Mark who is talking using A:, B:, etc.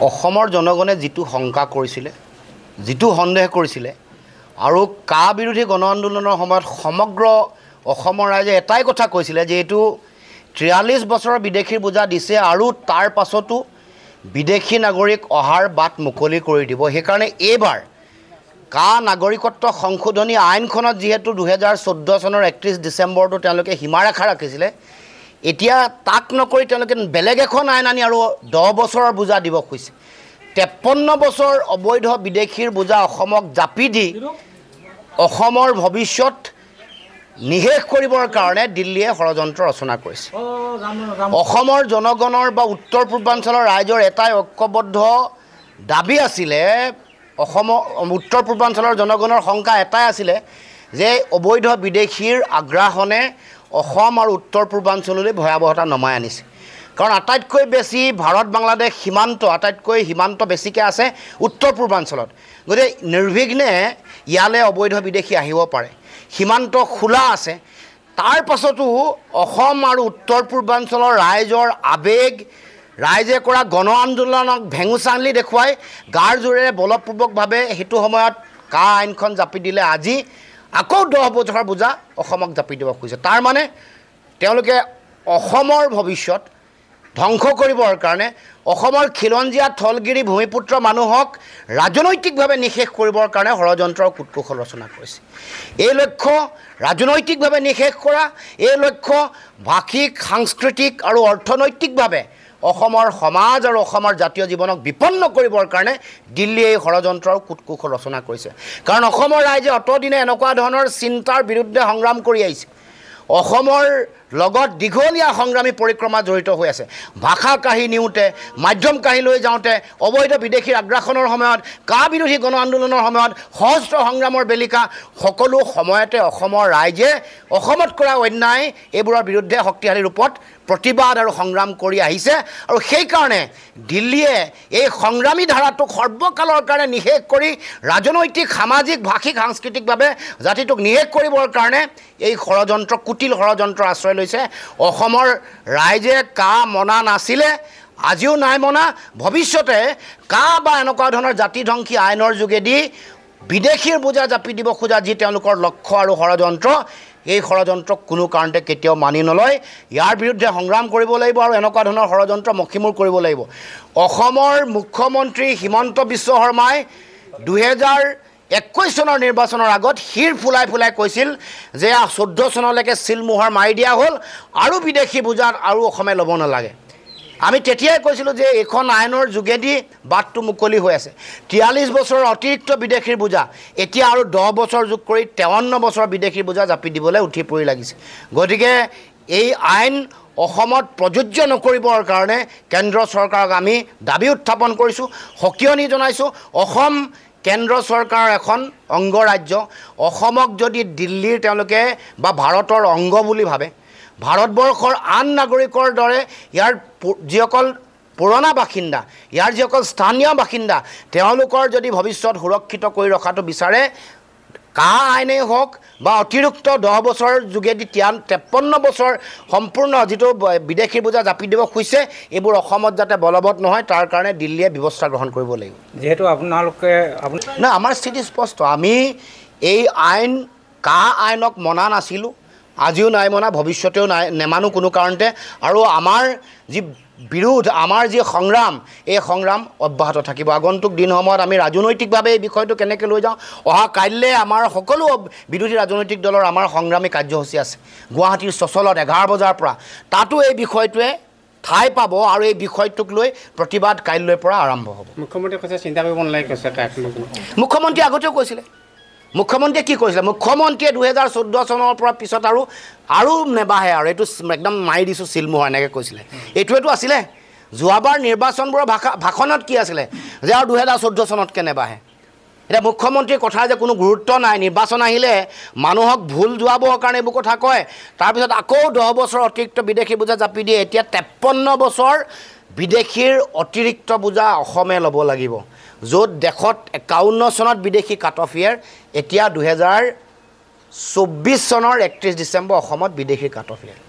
A: অসমৰ জনগণে যিটো শংকা কৰিছিলে, যিটো সন্দেহ কৰিছিলে আৰু কা বিৰোধী গণ আন্দোলনৰ সময়ত সমগ্ৰ অসমৰ ৰাইজে এটাই কথা কৈছিলে যে এইটো 43 বছৰৰ বিদেশীৰ বোজা দিছে আৰু তাৰ পাছতো বিদেশী নাগৰিক অহাৰ বাট মুকলি কৰি দিব। সেইকাৰণে এইবাৰ কা নাগৰিকত্ব সংশোধনী আইনখনত যিহেতু 2014 চনৰ 31 ডিচেম্বৰটো তেওঁলোকে সীমাৰেখা ৰাখিছিলে, এতিয়া তাক নকৰি তেওঁলোকে বেলেগ এখন আইন আনি আৰু 10 বছৰৰ বোজা দিব খুজিছে। 53 বছৰ অবৈধ বিদেশীৰ বোজা অসমক জাপি দি অসমৰ ভৱিষ্যত নিশেষ কৰিবৰ কাৰণে দিল্লীয়ে ষড়যন্ত্ৰ ৰচনা কৰিছে। অসমৰ জনগণৰ বা উত্তৰ পূৰ্বাঞ্চলৰ ৰাইজৰ এটাই ঐক্যবদ্ধ দাবী আছিলে, অসমৰ উত্তৰ পূৰ্বাঞ্চলৰ জনগণৰ শংকা এটাই আছিলে যে অবৈধ বিদেশীৰ আগ্ৰাসনে অসম আৰু উত্তৰ পূৰ্বাঞ্চললৈ ভয়াৱহতা নমাই আনিছে। কাৰণ আটাইতকৈ বেছি ভাৰত বাংলাদেশ সীমান্ত বেছিকৈ আছে উত্তৰ পূৰ্বাঞ্চলত। গতিকে নিৰ্বিঘ্নে ইয়ালৈ অবৈধ বিদেশী আহিব পাৰে, সীমান্ত খোলা আছে। তাৰ পাছতো অসম আৰু উত্তৰ পূৰ্বাঞ্চলৰ ৰাইজৰ আৱেগ, ৰাইজে কৰা গণ আন্দোলনক ভেঙুচালি দেখুৱাই গাৰ জোৰেৰে বলপূৰ্বকভাৱে সেইটো সময়ত কা আইনখন জাপি দিলে আজি আকৌ 10 বছৰৰ বোজা অসমক জাপি দিব খুজিছে। তাৰ মানে তেওঁলোকে অসমৰ ভৱিষ্যত ধ্বংস কৰিবৰ কাৰণে অসমৰ খিলঞ্জীয়া থলগিৰি ভূমিপুত্ৰ মানুহক ৰাজনৈতিকভাৱে নিশেষ কৰিবৰ কাৰণে ষড়যন্ত্ৰৰ কূটকৌশল ৰচনা কৰিছে। এই লক্ষ্য ৰাজনৈতিকভাৱে নিশেষ কৰা, এই লক্ষ্য ভাষিক, সাংস্কৃতিক আৰু অৰ্থনৈতিকভাৱে অসমৰ সমাজ আৰু অসমৰ জাতীয় জীৱনক বিপন্ন কৰিবৰ কাৰণে দিল্লীয়ে এই ষড়যন্ত্ৰৰ কূটকৌশল ৰচনা কৰিছে। কাৰণ অসমৰ ৰাইজে অতদিনে এনেকুৱা ধৰণৰ চিন্তাৰ বিৰুদ্ধে সংগ্ৰাম কৰি আহিছে। অসমৰ লগত দীঘলীয়া সংগ্ৰামী পৰিক্ৰমা জড়িত হৈ আছে। ভাষা কাঢ়ি নিওঁতে, মাধ্যম কাঢ়ি লৈ যাওঁতে, অবৈধ বিদেশীৰ আগ্ৰাসনৰ সময়ত, কা বিৰোধী গণ আন্দোলনৰ সময়ত, সহস্ৰ সংগ্ৰামৰ বেলিকা সকলো সময়তে অসমৰ ৰাইজে অসমত কৰা অন্যায় এইবোৰৰ বিৰুদ্ধে শক্তিশালী ৰূপত প্ৰতিবাদ আৰু সংগ্ৰাম কৰি আহিছে। আৰু সেইকাৰণে দিল্লীয়ে এই সংগ্ৰামী ধাৰাটোক সৰ্বকালৰ কাৰণে নিশেষ কৰি ৰাজনৈতিক, সামাজিক, ভাষিক, সাংস্কৃতিকভাৱে জাতিটোক নিশেষ কৰিবৰ কাৰণে এই ষড়যন্ত্ৰ, কুটিল ষড়যন্ত্ৰ আশ্ৰয় লৈছে। অসমৰ ৰাইজে কা মনা নাছিলে, আজিও নাই মনা, ভৱিষ্যতে কা বা এনেকুৱা ধৰণৰ জাতিধ্বংসী আইনৰ যোগেদি বিদেশীৰ বোজা জাপি দিব খোজা যি তেওঁলোকৰ লক্ষ্য আৰু ষড়যন্ত্ৰ, এই ষড়যন্ত্ৰক কোনো কাৰণতে কেতিয়াও মানি নলয়। ইয়াৰ বিৰুদ্ধে সংগ্ৰাম কৰিব লাগিব আৰু এনেকুৱা ধৰণৰ ষড়যন্ত্ৰ মষিমূৰ কৰিব লাগিব। অসমৰ মুখ্যমন্ত্ৰী হিমন্ত বিশ্ব শৰ্মাই 2021 চনৰ নিৰ্বাচনৰ আগত শিৰ ফুলাই ফুলাই কৈছিল যে 14 চনলৈকে চিলমোহৰ মাৰি দিয়া হ'ল আৰু বিদেশী বোজা আৰু অসমে ল'ব নালাগে। আমি তেতিয়াই কৈছিলোঁ যে এইখন আইনৰ যোগেদি বাটটো মুকলি হৈ আছে। 43 বছৰৰ অতিৰিক্ত বিদেশীৰ বোজা এতিয়া আৰু 10 বছৰ যোগ কৰি 53 বছৰৰ বিদেশীৰ বোজা জাপি দিবলৈ উঠি পৰি লাগিছে। গতিকে এই আইন অসমত প্ৰযোজ্য নকৰিবৰ কাৰণে কেন্দ্ৰ চৰকাৰক আমি দাবী উত্থাপন কৰিছোঁ, সকিয়নি জনাইছোঁ। অসম কেন্দ্ৰ চৰকাৰৰ এখন অংগৰাজ্য। অসমক যদি দিল্লীৰ তেওঁলোকে বা ভাৰতৰ অংগ বুলি ভাবে, ভাৰতবৰ্ষৰ আন নাগৰিকৰ দৰে ইয়াৰ যিসকল পুৰণা বাসিন্দা, ইয়াৰ যিসকল স্থানীয় বাসিন্দা, তেওঁলোকৰ যদি ভৱিষ্যত সুৰক্ষিত কৰি ৰখাটো বিচাৰে, কা আইনেই হওক বা অতিৰিক্ত 10 বছৰৰ যোগেদি 53 বছৰ সম্পূৰ্ণ যিটো বিদেশীৰ বোজা জাপি দিব খুজিছে, এইবোৰ অসমত যাতে বলবৎ নহয় তাৰ কাৰণে দিল্লীয়ে ব্যৱস্থা গ্ৰহণ কৰিব লাগিব।
B: যিহেতু আপোনালোকে
A: না, আমাৰ স্থিতি স্পষ্ট। আমি এই আইন, কা আইনক মনা নাছিলোঁ, আজিও নাই মনা, ভৱিষ্যতেও নেমানো কোনো কাৰণতে। আৰু আমাৰ যি বিৰোধ, আমাৰ যি সংগ্ৰাম, এই সংগ্ৰাম অব্যাহত থাকিব। আগন্তুক দিনসমূহত আমি ৰাজনৈতিকভাৱে এই বিষয়টো কেনেকৈ লৈ যাওঁ, অহা কাইলৈ আমাৰ সকলো বিৰোধী ৰাজনৈতিক দলৰ আমাৰ সংগ্ৰামী কাৰ্যসূচী আছে গুৱাহাটীৰ চচলত 11 বজাৰ পৰা। তাতো এই বিষয়টোৱে ঠাই পাব আৰু এই বিষয়টোক লৈ প্ৰতিবাদ কাইলৈৰ পৰা আৰম্ভ হ'ব।
B: মুখ্যমন্ত্ৰীয়ে কৈছে চিন্তা কৰিব নালাগে, কৈছে
A: মুখ্যমন্ত্ৰীয়ে আগতেও কৈছিলে। মুখ্যমন্ত্ৰীয়ে কি কৈছিলে? মুখ্যমন্ত্ৰীয়ে 2014 চনৰ পৰা পিছত আৰু নেবাহে আৰু এইটো একদম মাৰি দিছোঁ চিলমোহৰ এনেকৈ কৈছিলে। এইটোৱেতো আছিলে যোৱাবাৰ নিৰ্বাচনবোৰৰ ভাষণত কি আছিলে যে আৰু 2014 চনতকৈ নেবাহে। এতিয়া মুখ্যমন্ত্ৰীৰ কথাৰ যে কোনো গুৰুত্ব নাই, নিৰ্বাচন আহিলে মানুহক ভুল যোৱাবৰ কাৰণে এইবোৰ কথা কয়, তাৰপিছত আকৌ 10 বছৰ অতিৰিক্ত বিদেশী বোজা জাপি দিয়ে। এতিয়া 53 বছৰ বিদেশীৰ অতিৰিক্ত বোজা অসমে ল'ব লাগিব, য'ত দেশত 51 চনত বিদেশী কাট অফ ইয়েৰ, এতিয়া 2024 চনৰ 31 ডিচেম্বৰ অসমত বিদেশী কাট অফ ইয়েৰ।